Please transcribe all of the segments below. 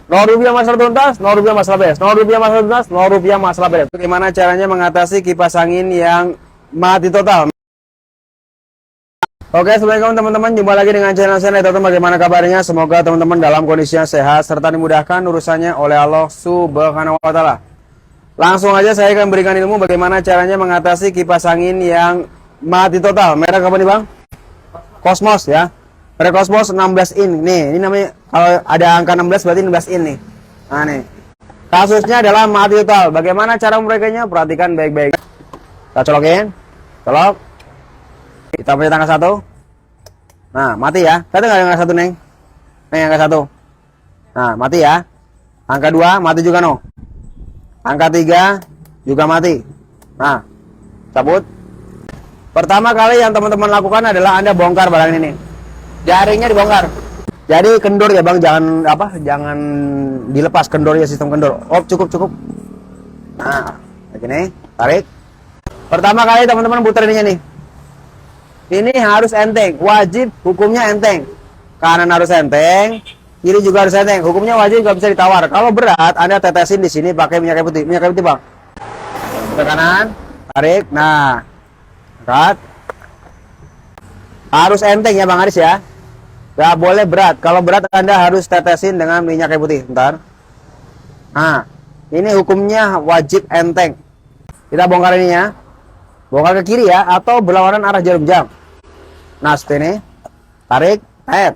Rp0 masalah tuntas, Rp0 masalah beres. Rp0 masalah tuntas, Rp0 masalah beres. Bagaimana caranya mengatasi kipas angin yang mati total? Oke, assalamualaikum teman-teman. Jumpa lagi dengan channel saya. Teman-teman, bagaimana kabarnya? Semoga teman-teman dalam kondisi yang sehat serta dimudahkan urusannya oleh Allah Subhanahu wa Ta'ala. Langsung aja saya akan berikan ilmu bagaimana caranya mengatasi kipas angin yang mati total. Merek apa nih, Bang? Cosmos ya. Merek Cosmos 16 in. Nih, ini namanya kalau ada angka 16 berarti 16 in nih. Nah, nih. Kasusnya adalah mati total. Bagaimana cara merekanya? Perhatikan baik-baik. Kita colokin. Colok. Kita punya angka 1. Nah, mati ya. Kita nggak ada angka 1, Neng. Nih, angka 1. Nah, mati ya. Angka 2 mati juga, no. Angka 3 juga mati. Nah, cabut. Pertama kali yang teman-teman lakukan adalah Anda bongkar barang ini nih. Jaringnya dibongkar. Jadi kendor ya, Bang, jangan dilepas kendornya, sistem kendor. Oh, cukup. Nah, begini, tarik. Pertama kali teman-teman putar ininya nih. Ini harus enteng, wajib hukumnya enteng. Kanan harus enteng, kiri juga harus enteng. Hukumnya wajib, nggak bisa ditawar. Kalau berat, Anda tetesin di sini pakai minyak kayu putih. Minyak kayu putih, Bang. Ke kanan, tarik. Nah, berat. Harus enteng ya, Bang Aris ya. Gak boleh berat. Kalau berat Anda harus tetesin dengan minyak kayu putih. Bentar. Nah, ini hukumnya wajib enteng. Kita bongkar ini ya. Bongkar ke kiri ya, atau berlawanan arah jarum jam. Nah, seperti ini. Tarik, tet.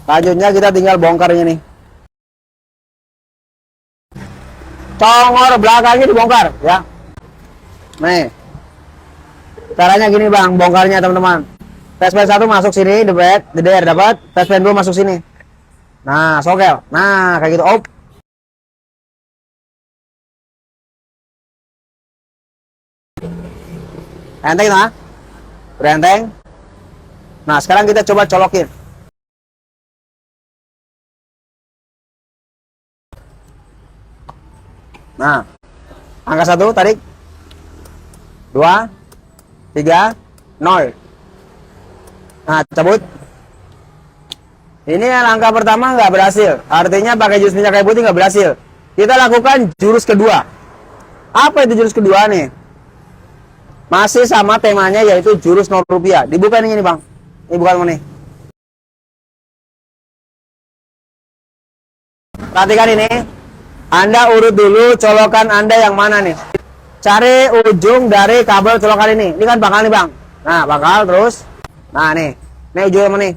Lanjutnya kita tinggal bongkar ini nih. Congor belakangnya dibongkar ya. Nih. Caranya gini, Bang, bongkarnya teman-teman. Tespen 1 masuk sini, deder dapat. Tespen 2 masuk sini. Nah, sokel. Nah, kayak gitu. Op. Enteng nah. Berenteng. Nah, sekarang kita coba colokin. Nah, angka 1 tarik. 2 3 0. Nah, cabut. Ini langkah pertama nggak berhasil. Artinya pakai jurus minyak kayu putih nggak berhasil. Kita lakukan jurus kedua. Apa itu jurus kedua nih? Masih sama temanya, yaitu jurus Rp0. Dibuka ini nih, Bang. Ini bukan mana nih. Perhatikan ini. Anda urut dulu colokan Anda yang mana nih. Cari ujung dari kabel colokan ini. Ini kan pangkal nih, Bang. Nah, pangkal terus. Nah, nih ujungnya mana nih?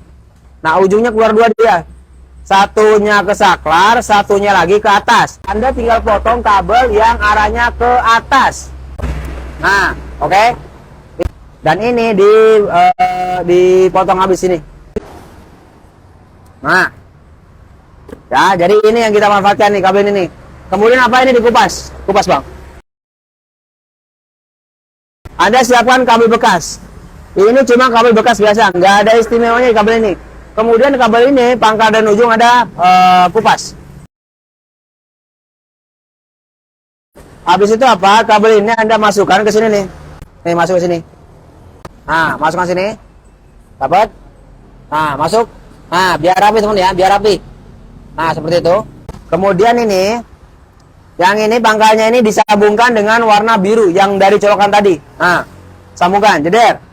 Nah, ujungnya keluar 2 dia. Satunya ke saklar, satunya lagi ke atas. Anda tinggal potong kabel yang arahnya ke atas. Nah, oke. Dan ini dipotong habis ini. Nah. Ya, jadi ini yang kita manfaatkan nih, kabel ini nih. Kemudian apa ini dikupas? Kupas, Bang. Anda siapkan kabel bekas. Ini cuma kabel bekas biasa, nggak ada istimewanya di kabel ini. Kemudian kabel ini pangkal dan ujung ada kupas. Habis itu apa? Kabel ini Anda masukkan ke sini nih. Nih, masuk ke sini. Nah, masukkan sini. Dapat? Nah, masuk. Nah, biar rapi teman ya, biar rapi. Nah, seperti itu. Kemudian ini, yang ini pangkalnya ini disambungkan dengan warna biru yang dari colokan tadi. Nah, sambungkan, jeder.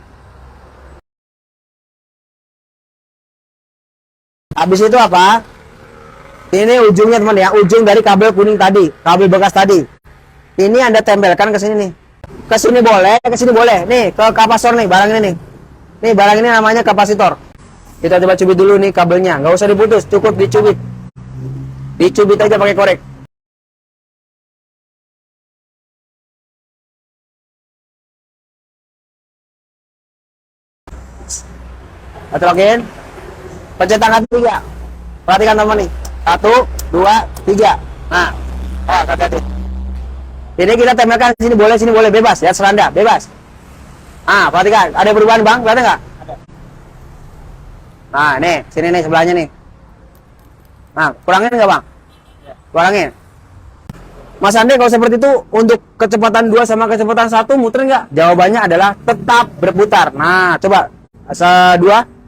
Habis itu apa? Ini ujungnya teman ya, ujung dari kabel kuning tadi, kabel bekas tadi. Ini Anda tempelkan ke sini nih. Ke sini boleh, ke sini boleh. Nih, ke kapasitor nih, barang ini nih. Nih, barang ini namanya kapasitor. Kita coba cubit dulu nih kabelnya, nggak usah diputus, cukup dicubit. Dicubit aja pakai korek. Colokin. Pencet angka 3. Perhatikan teman nih. 1, 2, 3. Nah, hati-hati. Ini kita tempelkan sini boleh, bebas ya, seranda, bebas. Nah, perhatikan, ada perubahan, Bang, kelihatan nggak? Ada. Nah, nih, sini nih sebelahnya nih. Nah, kurangin nggak, Bang? Kurangin. Mas Ande kalau seperti itu untuk kecepatan 2 sama kecepatan 1 muter nggak? Jawabannya adalah tetap berputar. Nah, coba 2.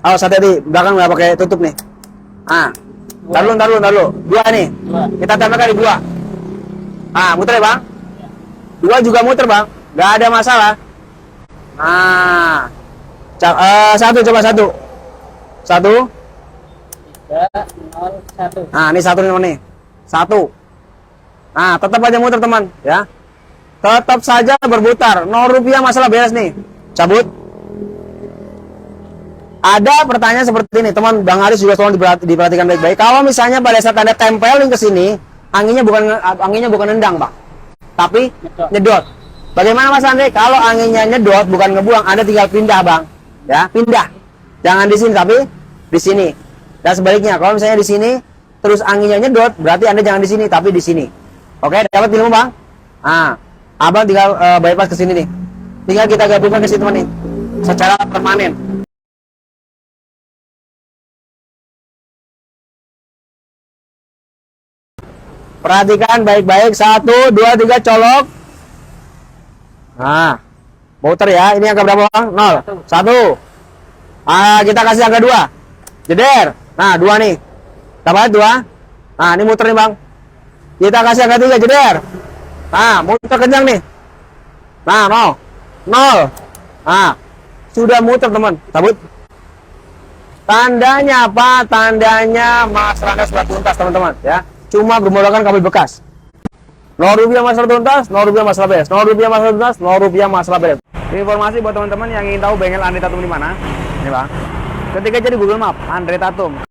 Oh, hati-hati, belakang nggak pakai tutup nih. Nah, Ntar dulu. Dua nih. Kita tambahkan di dua. Ah, muter ya bang. Dua juga muter bang. Gak ada masalah. Nah, satu coba satu. 301. Nah, ini satu nih. Satu. Nah, tetap aja muter teman, ya. Tetap saja berputar. 0 rupiah masalah beres nih. Cabut. Ada pertanyaan seperti ini, teman Bang Aris juga tolong diperhatikan baik-baik. Kalau misalnya pada saat Anda tempelin ke sini, anginnya bukan nendang, Bang. Tapi nyedot. Bagaimana Mas Andre? Kalau anginnya nyedot bukan ngebuang, Anda tinggal pindah, Bang. Ya, pindah. Jangan di sini tapi di sini. Dan sebaliknya, kalau misalnya di sini terus anginnya nyedot, berarti Anda jangan di sini tapi di sini. Oke, dapat ilmu, Bang? Nah, Abang tinggal bypass ke sini nih. Tinggal kita gabungkan ke situ nih. Secara permanen. Perhatikan baik-baik. 1, 2, 3, colok. Nah, muter ya. Ini angka berapa bang? 0, 1. Kita kasih angka 2. Jeder. Nah, 2 nih. Dapat 2. Nah, ini muter nih bang. Kita kasih angka 3. Jeder. Nah, muter kencang nih. Nah, 0. Nah, sudah muter teman. Cabut. Tandanya apa? Tandanya Mas Rangga sudah tuntas teman-teman ya. Cuma bermodalkan kabel bekas. 0 rupiah masalah tuntas, 0 rupiah masalah beres. 0 rupiah masalah tuntas, 0 rupiah masalah beres. Informasi buat teman-teman yang ingin tahu bengkel Andre Tatum di mana. Ini bang. Ketika jadi Google Map Andre Tatum.